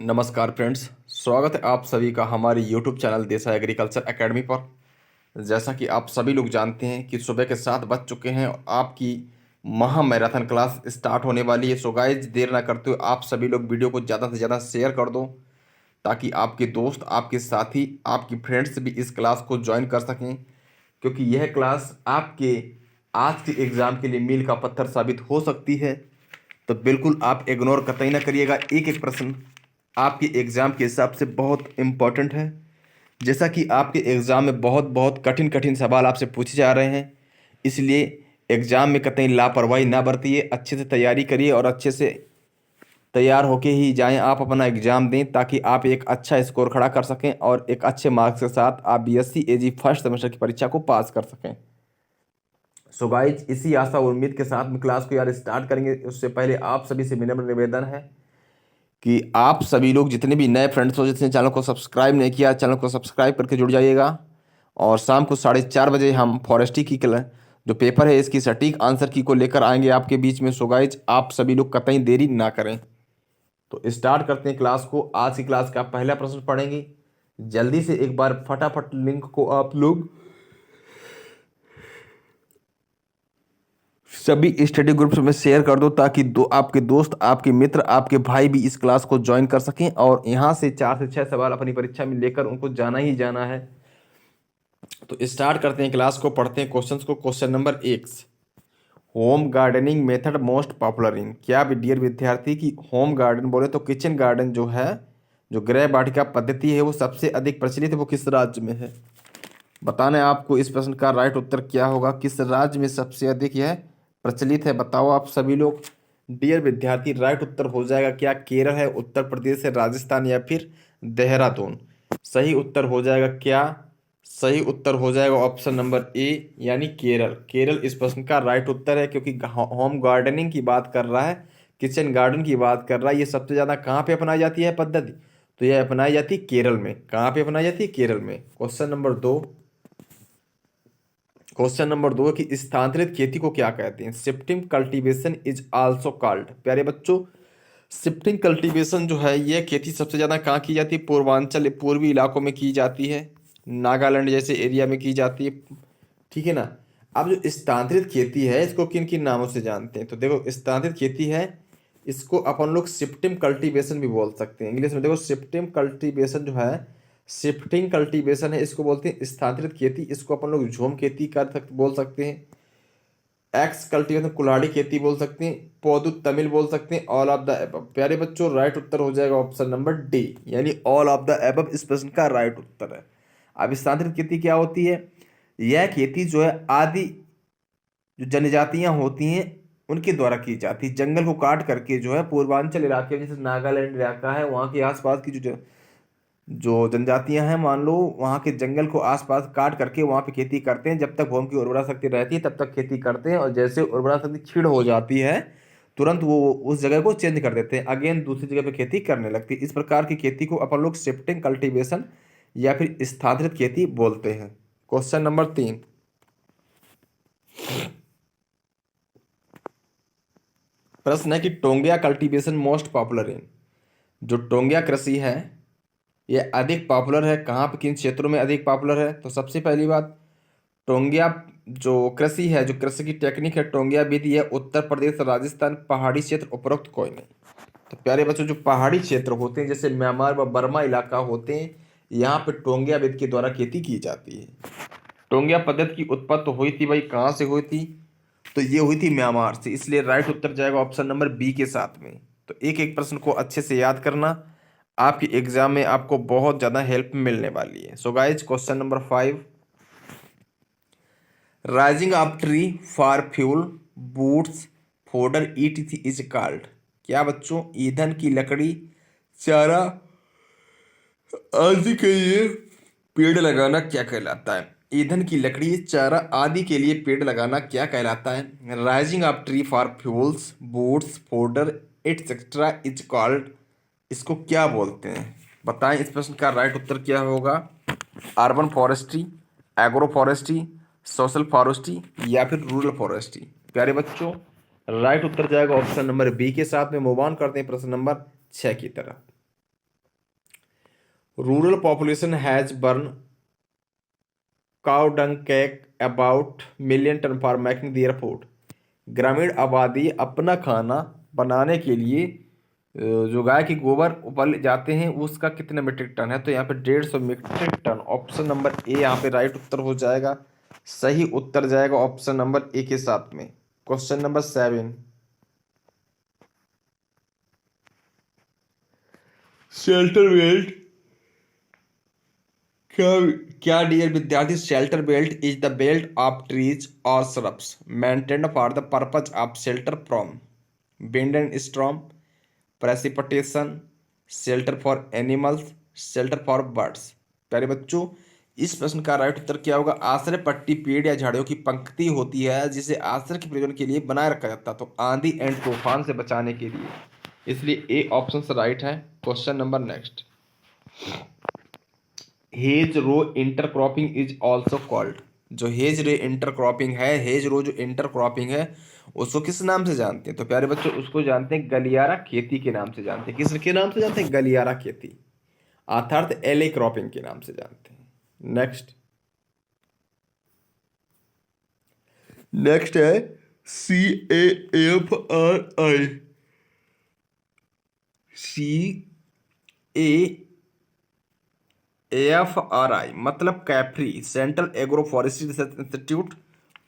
नमस्कार फ्रेंड्स, स्वागत है आप सभी का हमारे YouTube चैनल देसा एग्रीकल्चर एकेडमी पर। जैसा कि आप सभी लोग जानते हैं कि सुबह के 7 बज चुके हैं और आपकी महा मैराथन क्लास स्टार्ट होने वाली है। सो गाइज, देर ना करते हुए आप सभी लोग वीडियो को ज़्यादा से ज़्यादा शेयर कर दो ताकि आपके दोस्त, आपके साथी, आपकी फ्रेंड्स भी इस क्लास को ज्वाइन कर सकें, क्योंकि यह क्लास आपके आज के एग्ज़ाम के लिए मील का पत्थर साबित हो सकती है। तो बिल्कुल आप इग्नोर कतई ना करिएगा। एक एक प्रश्न आपके एग्ज़ाम के हिसाब से बहुत इम्पोर्टेंट है। जैसा कि आपके एग्ज़ाम में बहुत बहुत कठिन कठिन सवाल आपसे पूछे जा रहे हैं, इसलिए एग्ज़ाम में कतई लापरवाही ना बरतिए। अच्छे से तैयारी करिए और अच्छे से तैयार होके ही जाएं, आप अपना एग्ज़ाम दें ताकि आप एक अच्छा स्कोर खड़ा कर सकें और एक अच्छे मार्क्स के साथ आप बीएससी एजी फर्स्ट सेमेस्टर की परीक्षा को पास कर सकें। सो गाइज, इसी आशा और उम्मीद के साथ में क्लास को यार स्टार्ट करेंगे। उससे पहले आप सभी से विनम्र निवेदन है कि आप सभी लोग जितने भी नए फ्रेंड्स हो, जिसने चैनल को सब्सक्राइब नहीं किया, चैनल को सब्सक्राइब करके जुड़ जाइएगा। और शाम को 4:30 बजे हम फॉरेस्ट्री की जो पेपर है इसकी सटीक आंसर की को लेकर आएंगे आपके बीच में। सो गाइज, आप सभी लोग कतई देरी ना करें, तो स्टार्ट करते हैं क्लास को। आज की क्लास का पहला प्रश्न पढ़ेंगे। जल्दी से एक बार फटाफट लिंक को आप लोग सभी स्टडी ग्रुप्स में शेयर कर दो ताकि आपके दोस्त, आपके मित्र, आपके भाई भी इस क्लास को ज्वाइन कर सकें और यहाँ से 4 से 6 सवाल अपनी परीक्षा में लेकर उनको जाना ही जाना है। तो स्टार्ट करते हैं क्लास को, पढ़ते हैं क्वेश्चंस को। Question number 1, home gardening method most popular इन। क्या डियर विद्यार्थी की होम गार्डन बोले तो किचन गार्डन जो है, जो गृह वाटिका पद्धति है, वो सबसे अधिक प्रचलित है, वो किस राज्य में है? बताना है आपको इस प्रश्न का राइट उत्तर क्या होगा। किस राज्य में सबसे अधिक यह प्रचलित है, बताओ आप सभी लोग। डियर विद्यार्थी, राइट उत्तर हो जाएगा क्या केरल है, उत्तर प्रदेश है, राजस्थान या फिर देहरादून? सही उत्तर हो जाएगा क्या? सही उत्तर हो जाएगा ऑप्शन नंबर ए, यानी केरल। केरल इस प्रश्न का राइट उत्तर है, क्योंकि होम गार्डनिंग की बात कर रहा है, किचन गार्डन की बात कर रहा है। ये सबसे ज़्यादा कहाँ पे अपनाई जाती है पद्धति? तो यह अपनाई जाती है केरल में। कहाँ पे अपनाई जाती है? केरल में। क्वेश्चन नंबर 2 कि स्थानांतरित खेती को क्या कहते हैं? Shifting cultivation is also called. प्यारे बच्चों, शिफ्टिंग कल्टीवेशन जो है, यह खेती सबसे ज़्यादा कहाँ की जाती है? पूर्वांचल, पूर्वी इलाकों में की जाती है, नागालैंड जैसे एरिया में की जाती है। ठीक है ना। अब जो स्थानांतरित खेती है, इसको किन किन नामों से जानते हैं? तो देखो, स्थानांतरित खेती है, इसको अपन लोग शिफ्टिंग कल्टीवेशन भी बोल सकते हैं। इंग्लिश में देखो, शिफ्टिंग कल्टीवेशन जो है, शिफ्टिंग कल्टीवेशन है, इसको बोलते हैं स्थानांतरित खेती। इसको अपन लोग झूम खेती बोल सकते हैं, एक्स कल्टीवेशन कुल्हाड़ी खेती बोल सकते हैं, पौधु तमिल बोल सकते हैं, ऑल ऑफ द एबव। प्यारे बच्चों, राइट उत्तर हो जाएगा ऑप्शन नंबर डी, यानी ऑल ऑफ द एबव इस प्रश्न का राइट उत्तर है। अब स्थानांतरित खेती क्या होती है? यह खेती जो है आदि जो जनजातियां होती हैं उनके द्वारा की जाती है। जंगल को काट करके जो है पूर्वांचल इलाके, जैसे नागालैंड इलाका है, वहाँ के आसपास की जो जनजातियां हैं, मान लो वहाँ के जंगल को आसपास काट करके वहाँ पे खेती करते हैं। जब तक भूमि की उर्वरा शक्ति रहती है तब तक खेती करते हैं, और जैसे उर्वरा शक्ति क्षीण हो जाती है तुरंत वो उस जगह को चेंज कर देते हैं, अगेन दूसरी जगह पे खेती करने लगती है। इस प्रकार की खेती को अपन लोग शिफ्टिंग कल्टीवेशन या फिर स्थानांतरित खेती बोलते हैं। क्वेश्चन नंबर 3, प्रश्न है कि taungya cultivation most popular in. जो टोंगिया कृषि है, यह अधिक पॉपुलर है कहाँ पे, किन क्षेत्रों में अधिक पॉपुलर है? तो सबसे पहली बात, टोंगिया जो कृषि है, जो कृषि की टेक्निक है, टोंगिया विधि है, उत्तर प्रदेश, राजस्थान, पहाड़ी क्षेत्र, उपरोक्त कोई नहीं। तो प्यारे बच्चों, जो पहाड़ी क्षेत्र होते हैं, जैसे म्यांमार व बर्मा इलाका होते हैं, यहाँ पे टोंगिया विधि के द्वारा खेती की जाती है। टोंगिया पद्धति की उत्पत्ति हुई थी भाई, कहाँ से हुई थी? तो ये हुई थी म्यांमार से, इसलिए राइट उत्तर जाएगा ऑप्शन नंबर बी के साथ में। तो एक एक प्रश्न को अच्छे से याद करना, आपके एग्जाम में आपको बहुत ज़्यादा हेल्प मिलने वाली है। So guys, question number 5, rising up tree for fuel, boots, fodder ETC is called. क्या बच्चों? ईंधन की लकड़ी, चारा आदि के लिए पेड़ लगाना क्या कहलाता है? ईंधन की लकड़ी, चारा आदि के लिए पेड़ लगाना क्या कहलाता है? Rising up tree for fuels, boots, fodder etcetera is called. इसको क्या बोलते हैं? बताएं इस प्रश्न का राइट उत्तर क्या होगा। Urban forestry, agro forestry, social forestry या फिर रूरल फॉरेस्ट्री? प्यारे बच्चों, राइट उत्तर जाएगा ऑप्शन नंबर बी के साथ में। मूव ऑन करते हैं प्रश्न नंबर 6 की तरफ। Rural population has burn cow dung cake about million ton for making their food. ग्रामीण आबादी अपना खाना बनाने के लिए जो गाय की गोबर उबल जाते हैं उसका कितने मीट्रिक टन है, तो यहाँ पे 150 metric ton. Option number A यहाँ पे राइट उत्तर हो जाएगा। सही उत्तर जाएगा ऑप्शन नंबर ए के साथ में। क्वेश्चन नंबर 7, शेल्टर बेल्ट क्या क्या डियर विद्यार्थी, shelter belt is the belt of trees और shrubs maintained for the purpose of shelter from wind and storm, precipitation, shelter for animals, shelter for birds. प्यारे बच्चों, इस प्रश्न का राइट उत्तर क्या होगा? आश्रय पट्टी पेड़ या झाड़ियों की पंक्ति होती है जिसे आश्रय के प्रयोजन के लिए बनाए रखा जाता है, तो आंधी एंड तूफान से बचाने के लिए, इसलिए ए ऑप्शन से राइट है। Question number next, hedge row intercropping is also called. जो हेज रे इंटरक्रॉपिंग है, हेज रो जो इंटरक्रॉपिंग है उसको किस नाम से जानते हैं? तो प्यारे बच्चों उसको जानते हैं गलियारा खेती के नाम से जानते हैं। किस के नाम से जानते हैं? गलियारा खेती, अर्थात एले क्रॉपिंग के नाम से जानते हैं। नेक्स्ट नेक्स्ट है CAFRI। CAFRI मतलब CAFRI, central agro forestry research institute.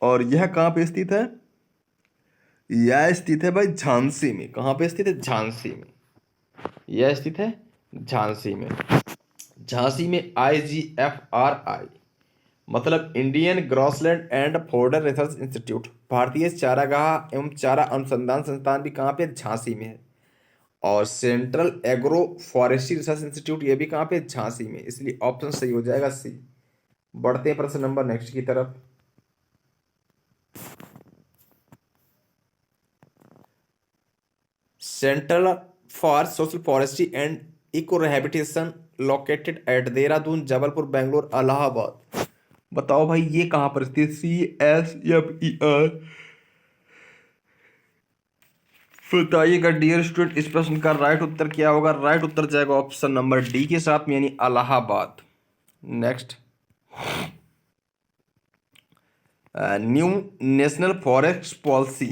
और यह कहाँ पे स्थित है? यह स्थित है भाई झांसी में। कहाँ पे स्थित है? झांसी में। यह स्थित है झांसी में। झांसी में IGFRI मतलब Indian grassland and fodder research institute, भारतीय चारागाह एवं चारा अनुसंधान संस्थान भी कहाँ पे? झांसी में है। और central agro forestry research institute ये भी कहाँ पे? झांसी में। इसलिए ऑप्शन सही हो जाएगा सी। बढ़ते हैं प्रश्न नंबर नेक्स्ट की तरफ। Central for social forestry and eco rehabilitation located at Dehradun, Jabalpur, Bangalore, Allahabad. बताओ भाई ये कहाँ पर स्थित? CSFER बताइएगा डियर स्टूडेंट, इस प्रश्न का राइट उत्तर क्या होगा? राइट उत्तर जाएगा ऑप्शन नंबर डी के साथ में, यानी Allahabad. Next, new national forest policy,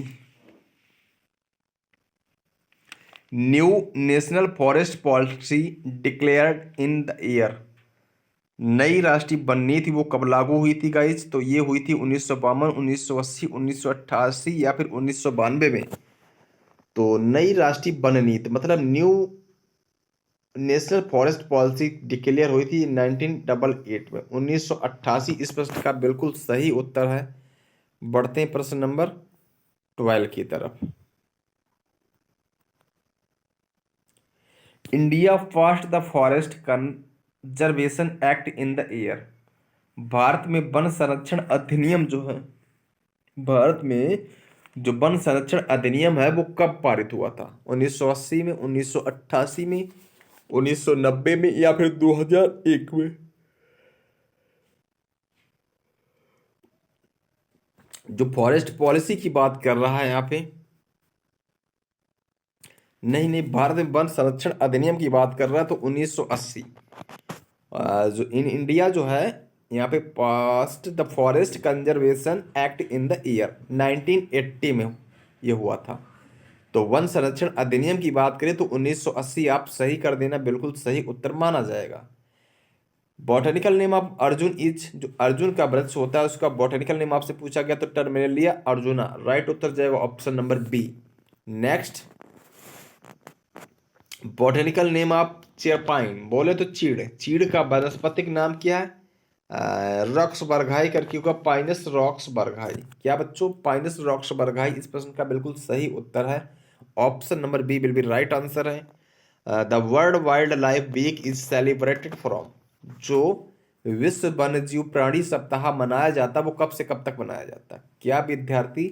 new national forest policy declared in the year. नई राष्ट्रीय वन नीति वो कब लागू हुई थी गाइज? तो ये हुई थी 1952, 1980, 1988 या फिर 1992 में। तो नई राष्ट्रीय वन नीति मतलब new national forest policy declare हुई थी 1988 में, 1988। इस प्रश्न का बिल्कुल सही उत्तर है। बढ़ते हैं प्रश्न नंबर 12 की तरफ। India first the forest conservation act in the year. Bharat में वन संरक्षण अधिनियम जो है, भारत में जो वन संरक्षण अधिनियम है वो कब पारित हुआ था? 1980 में, 1988 में, 1990 में या फिर 2001 में? जो फॉरेस्ट पॉलिसी की बात कर रहा है यहाँ पे, नहीं नहीं, भारत में वन संरक्षण अधिनियम की बात कर रहा है तो 1980। जो इन इंडिया जो है यहाँ पे past the forest conservation act in the year 1980 में ये हुआ था। तो वन संरक्षण अधिनियम की बात करें तो 1980 आप सही कर देना, बिल्कुल सही उत्तर माना जाएगा। Botanical name of Arjun is, जो अर्जुन का वृक्ष होता है उसका बॉटनिकल नेम आपसे पूछा गया तो टर्मिनेलिया अर्जुना। राइट उत्तर जाएगा option number B. Next, botanical name of chir pine बोले तो चीड़, चीड़ का वनस्पतिक नाम क्या है? रॉक्स बर्गाई करके होगा, पाइनस रॉक्स बर्गाई। क्या बच्चों? Pinus rocks बर्गाई। इस प्रश्न का बिल्कुल सही उत्तर है। Option number B will be right answer है। The world wild life week is celebrated from, जो विश्व वन्यजीव प्राणी सप्ताह मनाया जाता है वो कब से कब तक मनाया जाता है? क्या विद्यार्थी?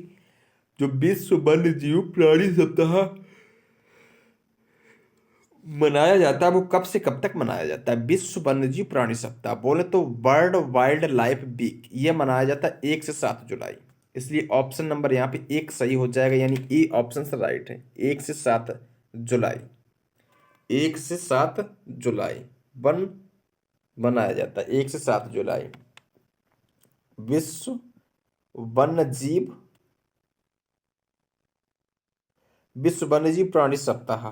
जो विश्व वन्यजीव प्राणी सप्ताह मनाया जाता है वो कब से कब तक मनाया जाता है? विश्व वन्यजीव प्राणी सप्ताह बोले तो वर्ल्ड वाइल्ड लाइफ वीक, ये मनाया जाता है 1 से 7 जुलाई। इसलिए ऑप्शन नंबर यहाँ पे एक सही हो जाएगा, यानी ए ऑप्शन से राइट है। 1 से 7 जुलाई, 1 से 7 जुलाई वन मनाया जाता है? 1 से 7 जुलाई विश्व वन्य जीव प्राणी सप्ताह।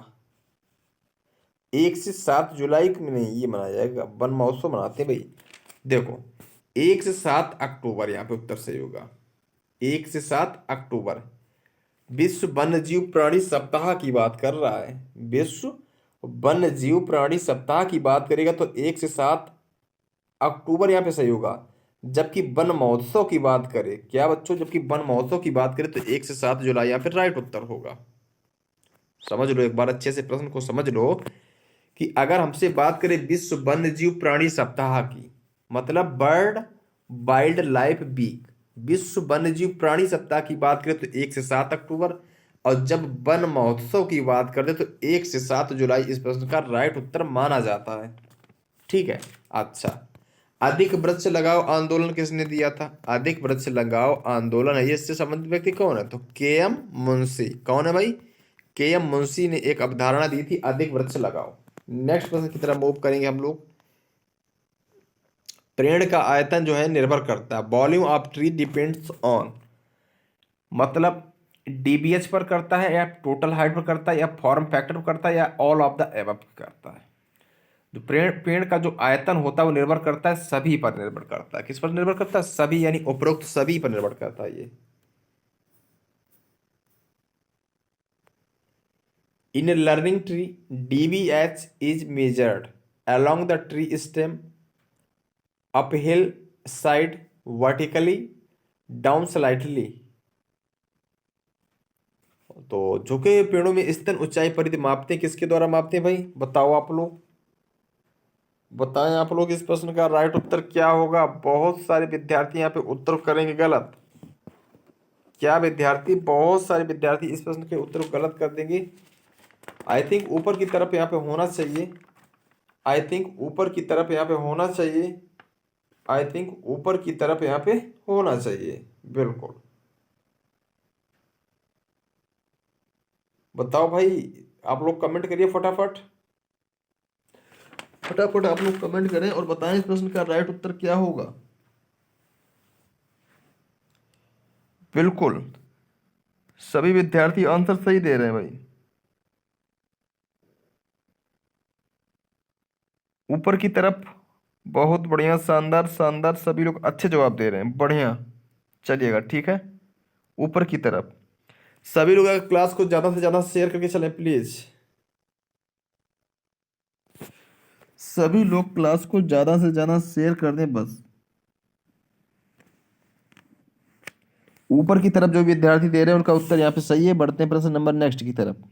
1 से 7 जुलाई में नहीं ये मनाया जाएगा, वन महोत्सव मनाते हैं भाई। देखो 1 से 7 अक्टूबर यहाँ पे उत्तर सही होगा। 1 से 7 अक्टूबर विश्व वन्य जीव प्राणी सप्ताह की बात कर रहा है। विश्व वन्य जीव प्राणी सप्ताह की बात करेगा तो 1 से 7 अक्टूबर यहाँ पे सही होगा। जबकि वन महोत्सव की बात करें, क्या बच्चों, जबकि वन महोत्सव की बात करें तो 1 से 7 जुलाई यहाँ पे राइट उत्तर होगा। समझ लो, एक बार अच्छे से प्रश्न को समझ लो कि अगर हमसे बात करें विश्व वन्य जीव प्राणी सप्ताह की, मतलब बर्ड वाइल्ड लाइफ वीक, विश्व वन्य जीव प्राणी सप्ताह की बात करें तो 1 से 7 अक्टूबर, और जब वन महोत्सव की बात करते तो 1 से 7 जुलाई इस प्रश्न का राइट उत्तर माना जाता है। ठीक है। अच्छा, अधिक वृक्ष लगाओ आंदोलन किसने दिया था? अधिक वृक्ष लगाओ आंदोलन है, इससे संबंधित व्यक्ति कौन है? तो के.एम. मुंशी। कौन है भाई? के.एम. मुंशी ने एक अवधारणा दी थी, अधिक वृक्ष लगाओ। नेक्स्ट प्रश्न की तरफ मूव करेंगे हम लोग। पेड़ का आयतन जो है निर्भर करता है, volume of tree depends on, मतलब डीबीएच पर करता है, या टोटल हाइट पर करता है, या फॉर्म फैक्टर पर करता है, या ऑल ऑफ द एबव करता है। जो पेड़ का जो आयतन होता है वो निर्भर करता है, सभी पर निर्भर करता है। किस पर निर्भर करता है? सभी, यानी उपरोक्त सभी पर निर्भर करता है ये। In learning tree DBH is measured along the tree stem, uphill side, vertically, down slightly। तो झुके हुए पेड़ों में स्तन ऊंचाई परिधि मापते हैं, किसके द्वारा मापते हैं भाई? बताओ आप लोग, बताएं आप लोग इस प्रश्न का राइट उत्तर क्या होगा? बहुत सारे विद्यार्थी यहाँ पे उत्तर करेंगे गलत। क्या विद्यार्थी, बहुत सारे विद्यार्थी इस प्रश्न के उत्तर को गलत कर देंगे। आई थिंक ऊपर की तरफ यहाँ पे होना चाहिए, आई थिंक ऊपर की तरफ यहाँ पे होना चाहिए, आई थिंक ऊपर की तरफ यहाँ पे होना चाहिए। बिल्कुल, बताओ भाई, आप लोग कमेंट करिए फटाफट, फटाफट आप लोग कमेंट करें और बताएं इस प्रश्न का राइट उत्तर क्या होगा। बिल्कुल, सभी विद्यार्थी आंसर सही दे रहे हैं भाई। ऊपर की तरफ, बहुत बढ़िया, शानदार शानदार, सभी लोग अच्छे जवाब दे रहे हैं, बढ़िया। चलिएगा, ठीक है। ऊपर की तरफ सभी लोग अगर क्लास को ज्यादा से ज्यादा शेयर करके चलें प्लीज। सभी लोग क्लास को ज्यादा से ज्यादा शेयर कर दें बस। ऊपर की तरफ जो विद्यार्थी दे रहे हैं उनका उत्तर यहाँ पे सही है। बढ़ते हैं प्रश्न नंबर नेक्स्ट की तरफ।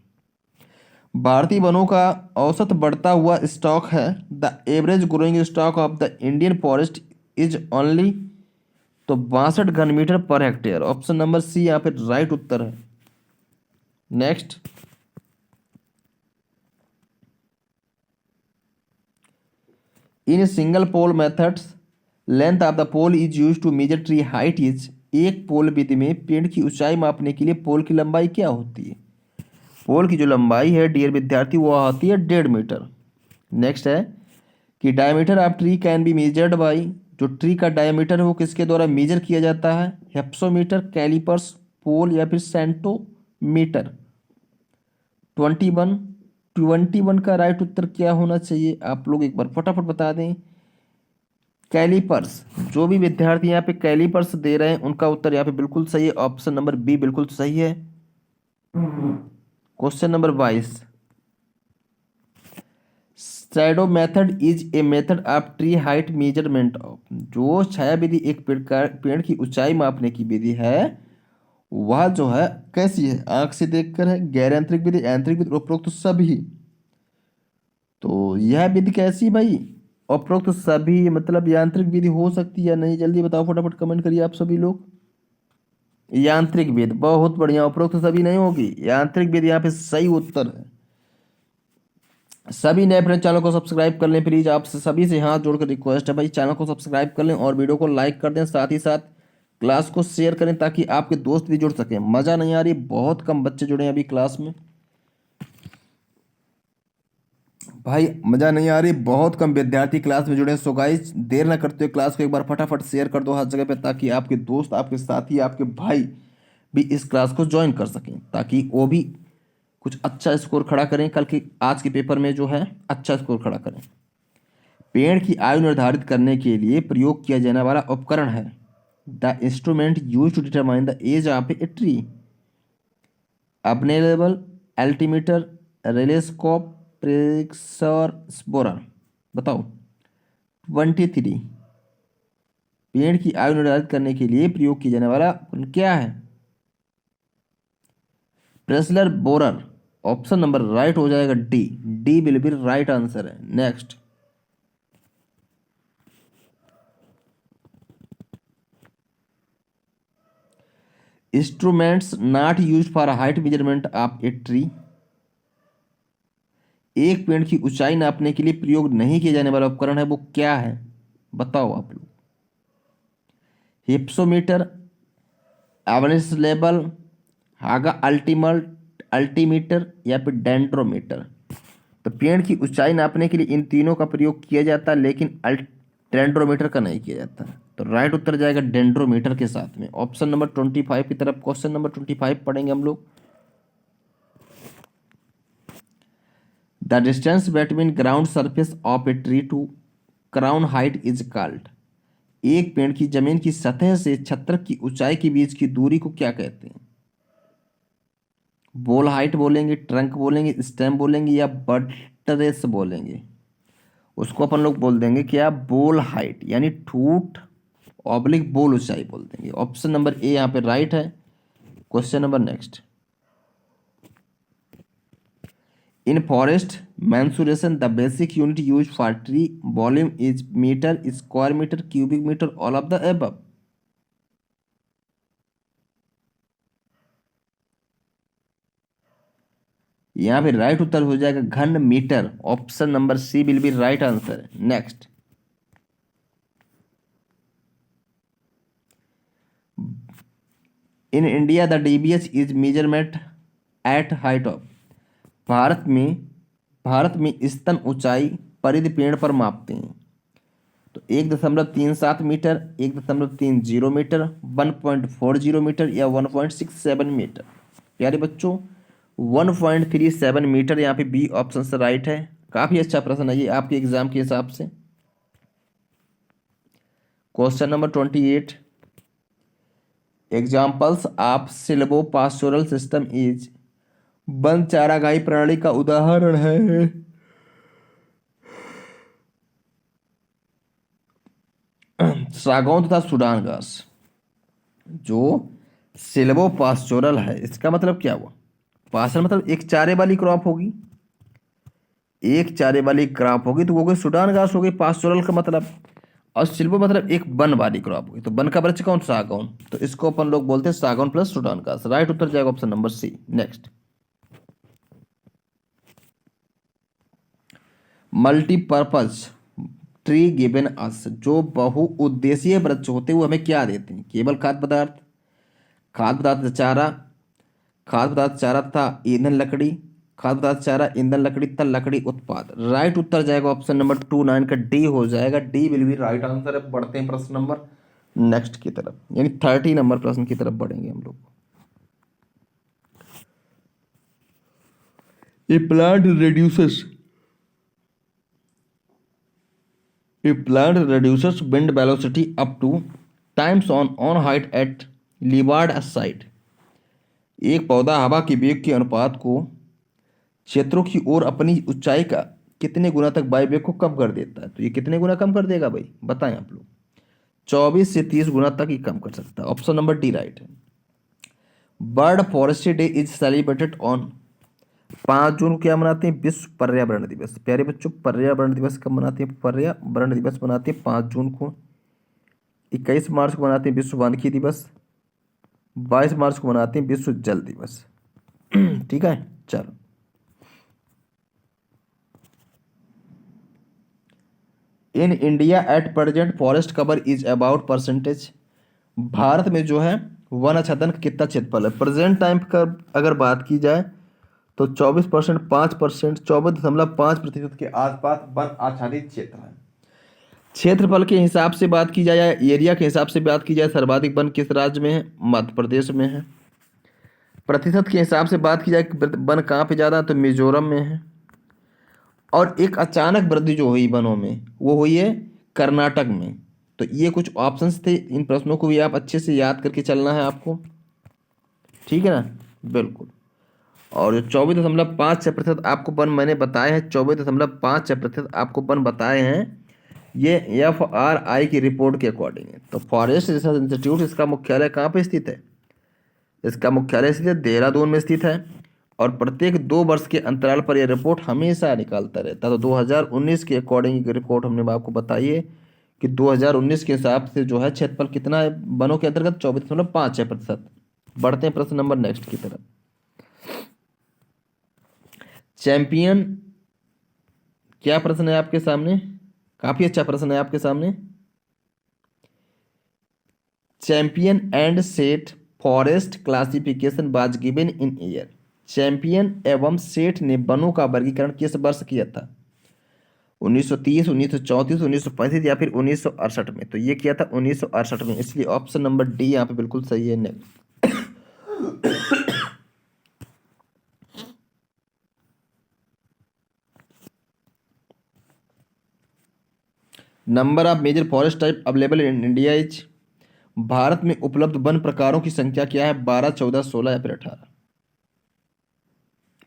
भारतीय वनों का औसत बढ़ता हुआ स्टॉक है, the average growing stock of the Indian forest is only, तो 62 घन metre per hectare. Option number सी यहाँ पे राइट उत्तर है। Next, in single pole methods length of the pole is use to measure tree height is, एक pole विधि में पेड़ की ऊंचाई मापने के लिए पोल की लंबाई क्या होती है? पोल की जो लंबाई है डियर विद्यार्थी वो होती है 1.5 मीटर। नेक्स्ट है कि diameter of tree can be measured by, जो ट्री का डायमीटर है वो किसके द्वारा मेजर किया जाता है? हेप्सोमीटर, कैलिपर्स, पोल, या फिर सेंटोमीटर। 21 का राइट उत्तर क्या होना चाहिए? आप लोग एक बार फटाफट बता दें। कैलिपर्स, जो भी विद्यार्थी यहाँ पे कैलिपर्स दे रहे हैं उनका उत्तर यहाँ पे बिल्कुल सही है। ऑप्शन नंबर बी बिल्कुल सही है। Question number 22, shadow method is a method of tree height measurement of, जो छाया विधि एक पेड़ की ऊंचाई मापने की विधि है वह जो है कैसी है? आंख से देखकर है, गैर यांत्रिक विधि, यांत्रिक विधि, उपरोक्त सभी। तो यह विधि कैसी भाई? उपरोक्त सभी, मतलब यांत्रिक विधि हो सकती है या नहीं? जल्दी बताओ, फटाफट कमेंट करिए आप सभी लोग। यांत्रिक विधि, बहुत बढ़िया। उपरोक्त सभी नहीं होगी, यांत्रिक विधि यहाँ पे सही उत्तर है। सभी नए फ्रेंड चैनल को सब्सक्राइब कर लें प्लीज। आपसे सभी से हाथ जोड़कर रिक्वेस्ट है भाई, चैनल को सब्सक्राइब कर लें और वीडियो को लाइक कर दें, साथ ही साथ क्लास को शेयर करें ताकि आपके दोस्त भी जुड़ सकें। मज़ा नहीं आ रही, बहुत कम बच्चे जुड़े हैं अभी क्लास में। भाई मज़ा नहीं आ रही, बहुत कम विद्यार्थी क्लास में जुड़े हैं। सो गाइस, देर ना करते हुए क्लास को एक बार फटाफट शेयर कर दो हर जगह पे, ताकि आपके दोस्त, आपके साथी, आपके भाई भी इस क्लास को ज्वाइन कर सकें, ताकि वो भी कुछ अच्छा स्कोर खड़ा करें, कल के आज के पेपर में जो है अच्छा स्कोर खड़ा करें। पेड़ की आयु निर्धारित करने के लिए प्रयोग किया जाने वाला उपकरण है the instrument use to determine the age of a tree. Abney level, altimeter, relascope, Pressler borer. बताओ। 23। पेड़ की आयु निर्धारित करने के लिए प्रयोग किया जाने वाला उपकरण क्या है? Pressler borer. Option number right हो जाएगा D. D will be right answer है। Next. Instruments not use for height measurement of a tree. एक पेड़ की ऊंचाई नापने के लिए प्रयोग नहीं किया जाने वाला उपकरण है, वो क्या है? बताओ आप लोग। हिप्सोमीटर, एवरेज लेवल, हागा अल्टीमीटर या फिर डेंड्रोमीटर। तो पेड़ की ऊंचाई नापने के लिए इन तीनों का प्रयोग किया जाता है, लेकिन डेंड्रोमीटर का नहीं किया जाता। तो राइट उत्तर जाएगा डेंड्रोमीटर के साथ में। ऑप्शन नंबर 25 की तरफ क्वेश्चन नंबर 25 पढ़ेंगे हम लोग। The distance between ground surface of a tree to crown height is called. एक पेड़ की जमीन की सतह से छत्र की ऊंचाई के बीच की दूरी को क्या कहते हैं? बोल हाइट बोलेंगे, ट्रंक बोलेंगे, स्टेम बोलेंगे या बटरेस बोलेंगे? उसको अपन लोग बोल देंगे क्या? बोल हाइट, यानी ठूठ ऑब्लिक बोल ऊंचाई बोल देंगे। ऑप्शन नंबर ए यहाँ पे राइट है। Question number next. In forest mensuration the basic unit used for tree volume is meter, square meter, cubic meter, all of the above। यहाँ पे राइट उत्तर हो जाएगा घन metre. Option number C will be right answer. Next. In India the DBH is measurement at height of. भारत में स्तन ऊंचाई परिधि पेड़ पर मापते हैं। तो 1.37 मीटर, 1.30 मीटर, 1.40 मीटर या 1.67 मीटर। प्यारे बच्चों, 1.37 मीटर यहाँ पे बी ऑप्शन से राइट है। काफी अच्छा प्रश्न है ये आपके एग्जाम के हिसाब से। Question number 28। Examples of silvopastoral system is. वन चारागाही प्रणाली का उदाहरण है सागौन तथा सूडान घास। जो सिल्वो पास्टोरल है, इसका मतलब क्या हुआ? पास्टोरल मतलब एक चारे वाली क्रॉप होगी, एक चारे वाली क्रॉप होगी तो वो गई सूडान घास हो गई पास्टोरल का मतलब। और सिल्वो मतलब एक वन वाली क्रॉप होगी, तो वन का वृक्ष कौन? सागौन। तो इसको अपन लोग बोलते हैं सागौन प्लस सूडान घास। राइट उत्तर जाएगा option number C. Next. Multipurpose tree given us. जो बहुउद्देशीय वृक्ष होते हैं वो हमें क्या देते हैं? केवल खाद्य पदार्थ, खाद्य पदार्थ चारा, खाद्य पदार्थ चारा तथा ईंधन लकड़ी, खाद्य पदार्थ चारा, ईंधन लकड़ी तथा लकड़ी उत्पाद। राइट उत्तर जाएगा ऑप्शन नंबर 29 का डी हो जाएगा। D will be right answer है। बढ़ते हैं प्रश्न नंबर नेक्स्ट की तरफ, यानी 30 नंबर प्रश्न की तरफ बढ़ेंगे हम लोग। ए plant reduces wind velocity up to times on height at leeward side। एक पौधा हवा के वेग के अनुपात को क्षेत्रों की ओर अपनी ऊंचाई का कितने गुना तक वायु वेग को कम कर देता है? तो ये कितने गुना कम कर देगा भाई, बताएं आप लोग। 24 से 30 गुना तक ही कम कर सकता है। ऑप्शन नंबर डी राइट है। World forestry day is celebrated on. 5 जून को क्या मनाते हैं? विश्व पर्यावरण दिवस। प्यारे बच्चों, पर्यावरण दिवस कब मनाते हैं? पर्यावरण दिवस मनाते हैं 5 जून को। 21 मार्च को मनाते हैं विश्व वानिकी दिवस। 22 मार्च को मनाते हैं विश्व जल दिवस। ठीक है, चलो। In India at present forest cover is about percentage. Bharat में जो है वन आच्छादन का कितना क्षेत्रफल है? प्रेजेंट टाइम का अगर बात की जाए तो 24%, 5%, 24.5% के आसपास वन आच्छादित क्षेत्र है। क्षेत्रफल के हिसाब से बात की जाए या एरिया के हिसाब से बात की जाए, सर्वाधिक वन किस राज्य में है? मध्य प्रदेश में है। प्रतिशत के हिसाब से बात की जाए वन कहाँ पे ज़्यादा है, तो मिजोरम में है। और एक अचानक वृद्धि जो हुई वनों में वो हुई है कर्नाटक में। तो ये कुछ ऑप्शंस थे, इन प्रश्नों को भी आप अच्छे से याद करके चलना है आपको, ठीक है ना, बिल्कुल। और जो 24.56% आपको वन मैंने बताए हैं, 24.56% आपको वन बताए हैं, ये FRI की रिपोर्ट के अकॉर्डिंग है। तो फॉरेस्ट रिसर्च इंस्टीट्यूट, इसका मुख्यालय कहाँ पे स्थित है? इसका मुख्यालय स्थित है देहरादून में स्थित है। और प्रत्येक 2 वर्ष के अंतराल पर यह रिपोर्ट हमेशा निकालता रहता है। तो 2019 के अकॉर्डिंग रिपोर्ट हमने आपको बताई है कि 2019 के हिसाब से जो है क्षेत्रफल कितना है वनों के अंतर्गत? 24.56%। बढ़ते हैं प्रश्न नंबर नेक्स्ट की तरफ। चैंपियन, क्या प्रश्न है आपके सामने? काफी अच्छा प्रश्न है आपके सामने। चैंपियन एंड सेठ forest classification was given in year. Champion एवं सेठ ने वनों का वर्गीकरण किस वर्ष किया था? 1930, 1934, 1935 या फिर 1968 में? तो ये किया था 1968 में, इसलिए ऑप्शन नंबर डी यहाँ पे बिल्कुल सही है। Next, number of major forest type available in India is. भारत में उपलब्ध वन प्रकारों की संख्या क्या है? 12, 14, 16 या फिर 18?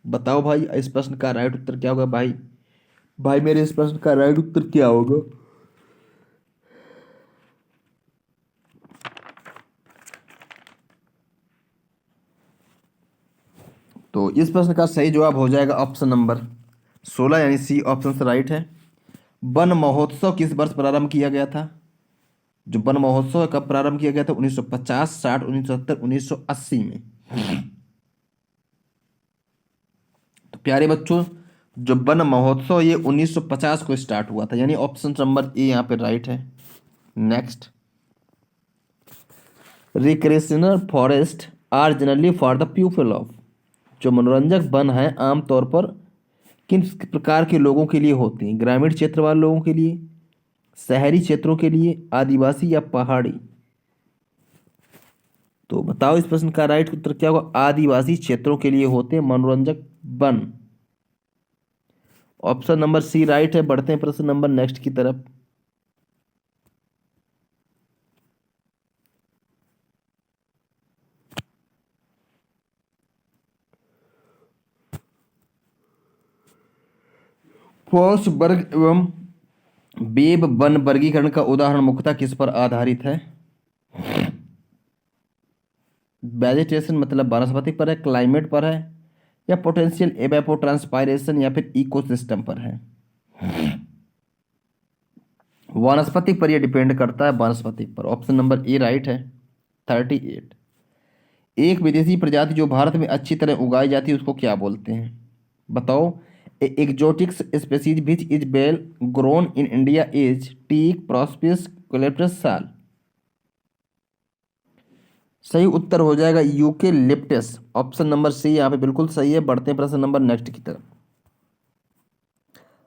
बताओ भाई, इस प्रश्न का राइट उत्तर क्या होगा? भाई भाई मेरे इस प्रश्न का राइट उत्तर क्या होगा? तो इस प्रश्न का सही जवाब हो जाएगा ऑप्शन नंबर 16, यानी सी ऑप्शन से राइट है। वन महोत्सव किस वर्ष प्रारंभ किया गया था? जो वन महोत्सव है कब प्रारंभ किया गया था? 1950, 60, 1970, 1980 में। तो प्यारे बच्चों, जो वन महोत्सव ये 1950 को स्टार्ट हुआ था, यानी ऑप्शन नंबर ए यहाँ पे राइट है। Next, recreational forest are generally for the people of. जो मनोरंजक वन है आमतौर पर किन प्रकार के लोगों के लिए होती हैं? ग्रामीण क्षेत्र वाले लोगों के लिए, शहरी क्षेत्रों के लिए, आदिवासी या पहाड़ी? तो बताओ इस प्रश्न का राइट उत्तर क्या होगा? आदिवासी क्षेत्रों के लिए होते हैं मनोरंजक वन। ऑप्शन नंबर सी राइट है। बढ़ते हैं प्रश्न नंबर नेक्स्ट की तरफ। फोर्स वर्ग एवं वेब वन वर्गीकरण का उदाहरण मुख्यतः किस पर आधारित है? वेजिटेशन मतलब वनस्पति पर है, क्लाइमेट पर है, या पोटेंशियल एवेपोट्रांसपायरेशन, या फिर इकोसिस्टम पर है? वनस्पति पर यह डिपेंड करता है, वनस्पति पर। ऑप्शन नंबर ए राइट है। 38। एक विदेशी प्रजाति जो भारत में अच्छी तरह उगाई जाती है उसको क्या बोलते हैं? बताओ। Exotics species which is well grown in India is teak, prosopis, eucalyptus, sal? सही उत्तर हो जाएगा यूकेलिप्टस। ऑप्शन नंबर सी यहाँ पे बिल्कुल सही है। बढ़ते हैं प्रश्न नंबर नेक्स्ट की तरफ।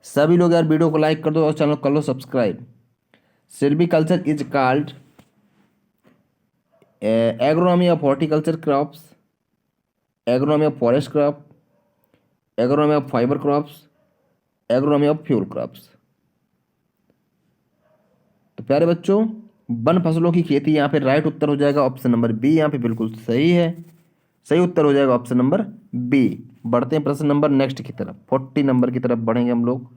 सभी लोग यार वीडियो को लाइक कर दो और चैनल कर लो subscribe. Silviculture is called agronomy of horticulture crops, agronomy of forest crop, agronomy of fibre crops, agronomy of fuel crops? तो प्यारे बच्चों, वन फसलों की खेती यहाँ पे राइट उत्तर हो जाएगा ऑप्शन नंबर बी। यहाँ पे बिल्कुल सही है। सही उत्तर हो जाएगा ऑप्शन नंबर बी। बढ़ते हैं प्रश्न नंबर नेक्स्ट की तरफ। 40 नंबर की तरफ बढ़ेंगे हम लोग।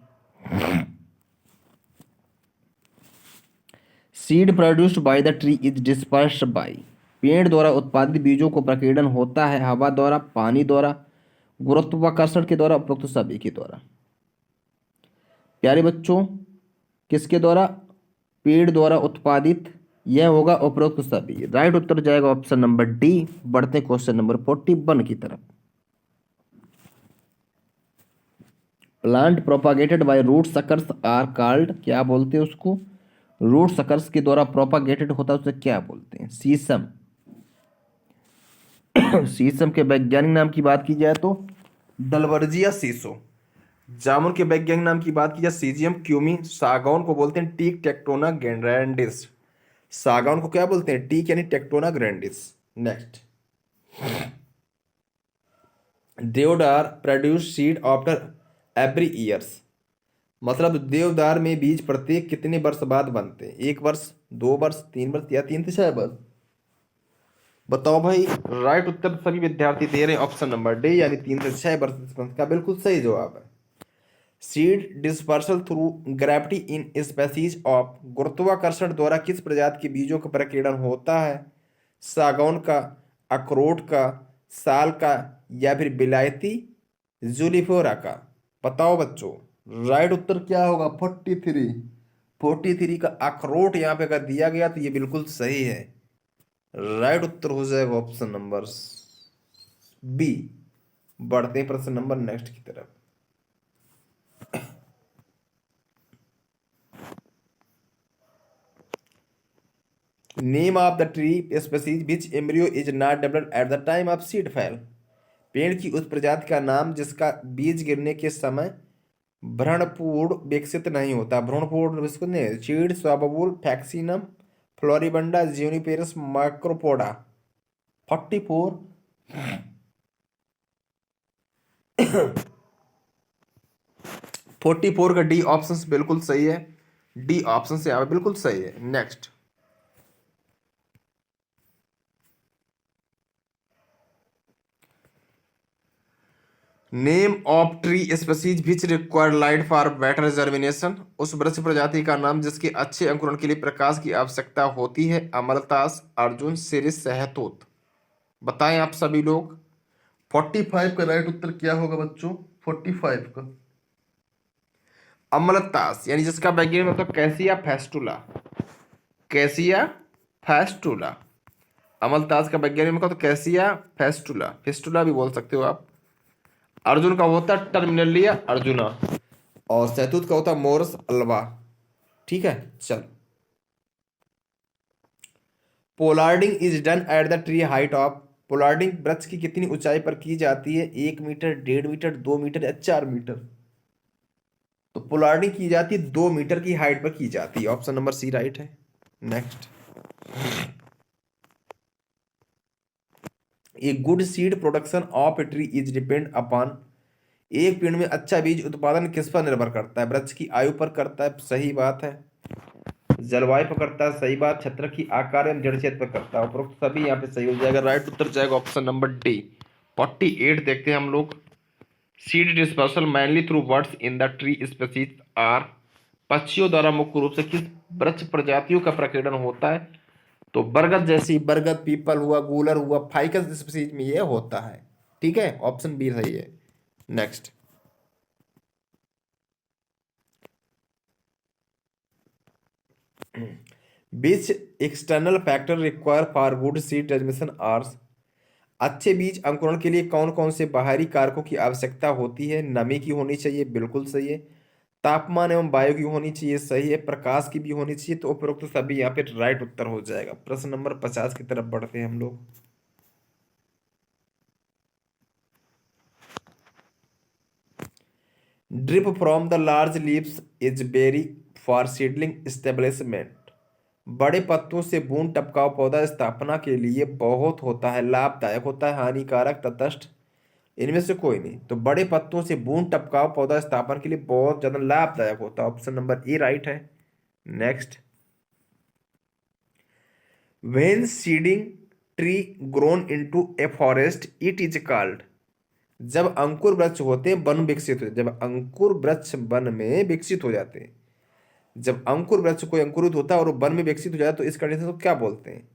Seed produced by the tree is dispersed by. पेड़ द्वारा उत्पादित बीजों को प्रकीर्णन होता है हवा द्वारा, पानी द्वारा, गुरुत्वाकर्षण के द्वारा, उपरोक्त सभी के द्वारा? प्यारे बच्चों, किसके द्वारा? पेड़ द्वारा उत्पादित, यह होगा उपरोक्त सभी। राइट उत्तर जाएगा ऑप्शन नंबर डी। बढ़ते हैं क्वेश्चन नंबर 41 की तरफ। Plant propagated by root suckers are called, क्या बोलते हैं उसको? रूट सकर्स के द्वारा प्रोपागेटेड होता है उसे क्या बोलते हैं? शीशम। शीशम के वैज्ञानिक नाम की बात की जाए तो डलवर्जिया सीसो। जामुन के वैज्ञानिक नाम की बात की जाए सीजियम क्यूमी। सागौन को बोलते हैं टीक टेक्टोना ग्रैंडिस। सागौन को क्या बोलते हैं? टीक यानी टेक्टोना ग्रैंडिस। नेक्स्ट, देवदार produce seed after every years. मतलब देवदार में बीज प्रत्येक कितने वर्ष बाद बनते हैं? 1 वर्ष, 2 वर्ष, 3 वर्ष या 3 से 6 वर्ष? बताओ भाई। राइट उत्तर सभी विद्यार्थी दे रहे हैं ऑप्शन नंबर डी, यानी 3 से 6 वर्ष का बिल्कुल सही जवाब है। Seed dispersal through gravity in species of. गुरुत्वाकर्षण द्वारा किस प्रजाति के बीजों का प्रकीर्णन होता है? सागौन का, अखरोट का, साल का या फिर बिलायती जूलिफोरा का? बताओ बच्चों, राइट उत्तर क्या होगा? 43 का अखरोट यहाँ पे अगर दिया गया तो ये बिल्कुल सही है। राइट उत्तर हो जाएगा ऑप्शन नंबर बी। बढ़ते हैं प्रश्न नंबर नेक्स्ट की तरफ। Name of the tree species which embryo is not developed at the time of seed fail. पेड़ की उस प्रजाति का नाम जिसका बीज गिरने के समय भ्रूणपूर्ण विकसित नहीं होता। भ्रूणपूर्ण विकसित नहीं। चीड़, स्वाबुल, फैक्सीनम, फ्लोरिबंडा, ज्यूनिपेरस, माइक्रोपोडा। 44 44 का डी ऑप्शन बिल्कुल सही है। डी ऑप्शन से यहाँ पे बिल्कुल सही है। Next, name of tree species which require light for better germination. उस वृक्ष प्रजाति का नाम जिसके अच्छे अंकुरण के लिए प्रकाश की आवश्यकता होती है। अमलतास, अर्जुन, सिरिस, सहतूत। बताएं आप सभी लोग। 45 का राइट उत्तर क्या होगा बच्चों? 45 का अमलतास, यानी जिसका वैज्ञानिक मतलब कैसिया फेस्टुला। Cassia fistula. अमलतास का वैज्ञानिक मतलब कैसिया फेस्टुला। फेस्टुला भी बोल सकते हो आप। अर्जुन का होता है टर्मिनेलिया अर्जुना, और सहतूत का होता है मोरस अल्वा। ठीक है, चल। Pollarding is done at the tree height of. Pollarding वृक्ष की कितनी ऊंचाई पर की जाती है? 1 मीटर, 1.5 मीटर, 2 मीटर या 4 मीटर? तो पोलार्डिंग की जाती है 2 मीटर की हाइट पर की जाती है। ऑप्शन नंबर सी राइट है। Next, a good seed production of a tree is depend upon. एक पेड़ में अच्छा बीज उत्पादन किस पर निर्भर करता है? वृक्ष की आयु पर करता है, सही बात है। जलवायु पर करता है, सही बात। क्षेत्र की आकार एवं जड़ क्षेत्र पर करता है। उपरोक्त सभी यहाँ पे सही हो जाएगा। राइट उत्तर जाएगा ऑप्शन नंबर डी। 48 देखते हैं हम लोग। Seed dispersal mainly through birds in the tree species are. पक्षियों द्वारा मुख्य रूप से किस वृक्ष प्रजातियों का प्रकीर्णन होता है? तो बरगद जैसी, बरगद, पीपल हुआ, गूलर हुआ, फाइकस स्पीसीज में ये होता है। ठीक है, ऑप्शन बी सही है। Next, which external factor require for good seed transmission are. अच्छे बीज अंकुरण के लिए कौन कौन से बाहरी कारकों की आवश्यकता होती है? नमी की होनी चाहिए, बिल्कुल सही है। तापमान एवं वायु की होनी चाहिए, सही है। प्रकाश की भी होनी चाहिए। तो उपरोक्त सभी यहाँ पे राइट उत्तर हो जाएगा। प्रश्न नंबर 50 की तरफ बढ़ते हैं हम लोग। Drip from the large leaves is very for seedling establishment. बड़े पत्तों से बूंद टपकाव पौधा स्थापना के लिए बहुत होता है, लाभदायक होता है, हानिकारक, तटस्थ? इनमें से कोई नहीं। तो बड़े पत्तों से बूंद टपकाव पौधा स्थापना के लिए बहुत ज्यादा लाभदायक होता है। ऑप्शन नंबर ए राइट है। Next, when seeding tree grown into a forest it is called. जब अंकुर वृक्ष होते हैं, वन विकसित हो, जब अंकुर वृक्ष वन में विकसित हो जाते हैं, जब अंकुर वृक्ष कोई अंकुरित होता है और वो वन में विकसित हो जाता है, तो इस कंडीशन को क्या बोलते हैं?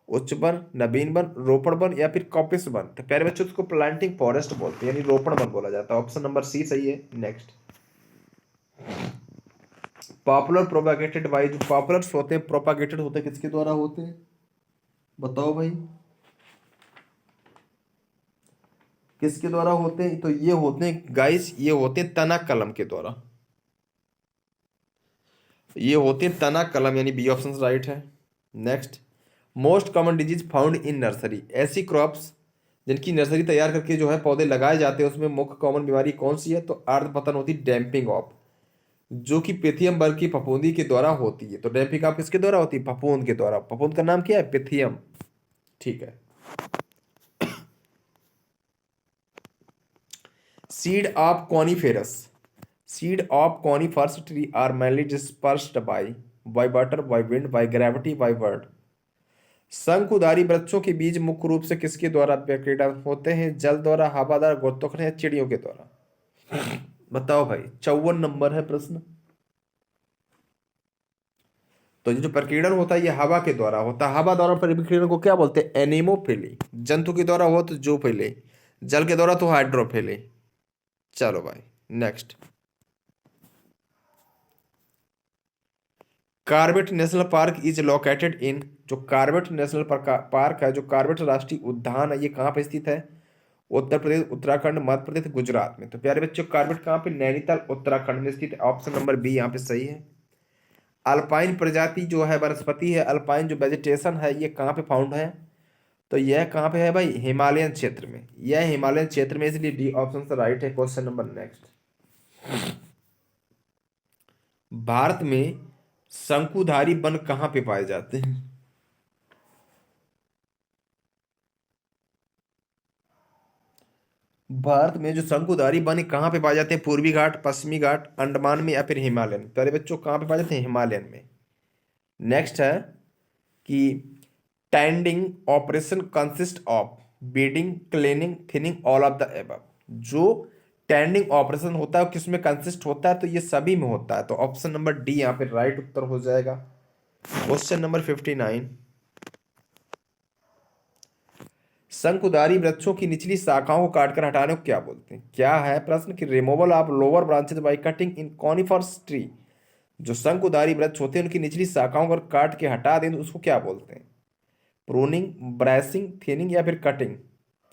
उच्च वन, नवीन वन, रोपण वन या फिर कॉपिस वन? तो प्यारे बच्चों उसको प्लांटिंग फॉरेस्ट बोलते हैं, यानी रोपण वन बोला जाता है। ऑप्शन नंबर सी सही है। Next, poplar propagated by. जो पॉपुलर्स होते हैं, प्रोपागेटेड होते हैं, किसके द्वारा होते हैं? बताओ भाई, किसके द्वारा होते हैं? तो ये होते हैं गाइस, ये होते हैं तना कलम के द्वारा। ये होते हैं तना कलम, यानी बी ऑप्शन राइट है। Next, most common disease found in nursery. ऐसी क्रॉप्स जिनकी नर्सरी तैयार करके जो है पौधे लगाए जाते हैं, उसमें मुख्य कॉमन बीमारी कौन सी है? तो अर्ध पतन होती है डैम्पिंग ऑफ, जो कि पिथियम वर्ग की फफूंदी के द्वारा होती है। तो डैम्पिंग ऑफ किसके द्वारा होती है? फफूंद के द्वारा। फफूंद का नाम क्या है? पिथियम। ठीक है। Seed of coniferous, seed of conifers tree are mainly dispersed by water, by wind, by gravity, by word। शंकुधारी वृक्षों के बीज मुख्य रूप से किसके द्वारा प्रकीर्णन होते हैं? जल द्वारा, हवा द्वारा, गुरुत्वाकर्षण या चिड़ियों के द्वारा? बताओ भाई, 54 नंबर है प्रश्न। तो ये जो प्रकीर्णन होता है ये हवा के द्वारा होता है। हवा द्वारा प्रकीर्णन को क्या बोलते हैं? एनीमोफिली। जंतु के द्वारा हो तो जूफिली, जल के द्वारा तो हाइड्रोफिली। चलो भाई next. Corbett national park is located in, जो कार्बेट नेशनल पार्क है, जो कार्बेट राष्ट्रीय उद्यान है, ये कहाँ पे स्थित है? उत्तर प्रदेश, उत्तराखंड, मध्य प्रदेश, गुजरात में। तो प्यारे बच्चों कार्बेट कहाँ पे? नैनीताल, उत्तराखंड में स्थित है। ऑप्शन नंबर बी यहाँ पे सही है। अल्पाइन प्रजाति जो है वनस्पति है, अल्पाइन जो वेजिटेशन है, ये कहाँ पे फाउंड है? तो यह कहाँ पे है भाई? हिमालयन क्षेत्र में। यह हिमालयन क्षेत्र में, इसलिए डी ऑप्शन से राइट है। Question number next. भारत में शंकुधारी वन कहाँ पे पाए जाते हैं? भारत में जो शंकुधारी वन कहाँ पे पाए जाते हैं? पूर्वी घाट, पश्चिमी घाट, अंडमान में या फिर हिमालयन में? प्यारे बच्चों कहाँ पे पाए जाते हैं? हिमालयन में। नेक्स्ट है कि tending operation consist of weeding, cleaning, thinning, all of the above. जो टेंडिंग ऑपरेशन होता है किसमें कंसिस्ट होता है? तो ये सभी में होता है। तो ऑप्शन नंबर डी यहाँ पे राइट उत्तर हो जाएगा। Question number 59। शंकुधारी वृक्षों की निचली शाखाओं को काटकर हटाने को क्या बोलते हैं? क्या है प्रश्न कि removal of lower branches by cutting in conifers tree. जो शंकुधारी वृक्ष होते हैं उनकी निचली शाखाओं को काट के हटा दें तो उसको क्या बोलते हैं? प्रूनिंग, ब्रैसिंग, थिनिंग या फिर कटिंग?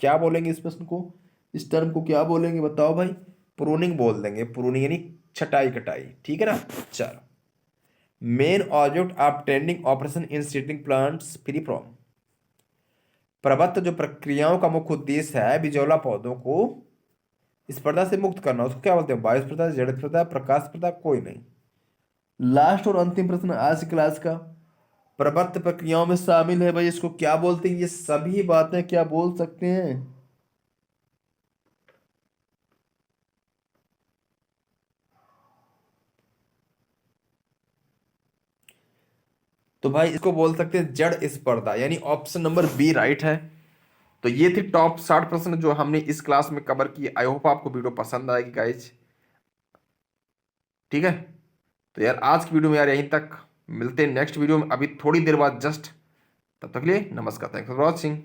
क्या बोलेंगे इस प्रश्न को? इस टर्म को क्या बोलेंगे बताओ भाई? प्रूनिंग बोल देंगे। प्रूनिंग यानी छटाई कटाई। ठीक है ना। चलो। Main object of tending operation in seedling plants free from. प्रबत्त जो प्रक्रियाओं का मुख्य उद्देश्य है बिजौला पौधों को स्पर्धा से मुक्त करना, उसको क्या बोलते हैं? वायु स्पर्धा, जड़ स्पर्धा, प्रकाश स्पर्धा, कोई नहीं। लास्ट और अंतिम प्रश्न आज की क्लास का, प्रबत्त प्रक्रियाओं में शामिल है भाई, इसको क्या बोलते हैं? ये सभी बातें क्या बोल सकते हैं? तो भाई इसको बोल सकते हैं जड़ स्पर्धा, यानी ऑप्शन नंबर बी राइट है। तो ये थे टॉप 60 प्रश्न जो हमने इस क्लास में कवर किए। आई होप आपको वीडियो पसंद आएगी गाइज। ठीक है। तो यार आज की वीडियो में यार यहीं तक। मिलते हैं नेक्स्ट वीडियो में अभी थोड़ी देर बाद जस्ट। तब तक के लिए नमस्कार, थैंक्स फॉर वॉचिंग।